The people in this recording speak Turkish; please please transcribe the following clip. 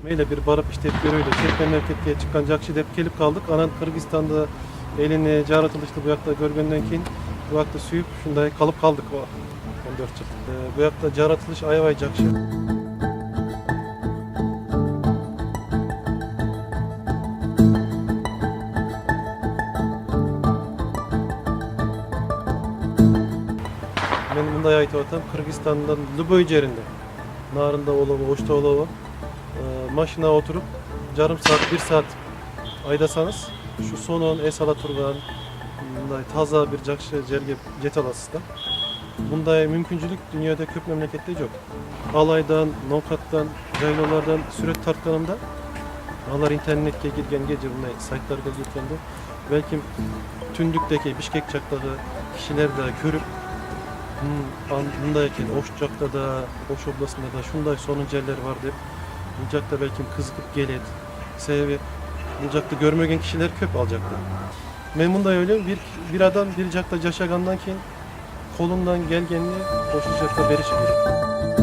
Böyle bir barıp işte görüyle Türk memleketke çıkan jakşı dep kelip kaldık. Anan Kırgızstanda elini jaratılıştı bu yakta görgönden keyin bu yakta suyup şunday kalıp kaldık o 14 yıl. Bu yakta jaratılış ayvay jakşı. Men bunday aytып atam, Kırgızistan'dan Luboy yerinde, Narında Olova, Oşta Olova, maşına oturup yarım saat, bir saat aydasanız şu sonun esala turgan bunday taza bir jakşı jerge jete alasızlar. Bunday mümkünçülük dünyada köp memlekette yok. Alaydan, nokattan, jaylolardan süret tartkanımda alar internetke girgen gece bunday saytlarga girgende belki tündükteki Bişkek çaktagı kişiler de körüp bunday eкен, Oş jakta da, Oş oblasında da şunday sonun yerler var dep bu jakta belki kızıkıp gelet. Sebebi bu jakta görmegen kişiler köp aljakta. Men bunday öyle bir adam bir jakta jaşagandan keyin kolundan gelgenini Oş jakta berişi gerek.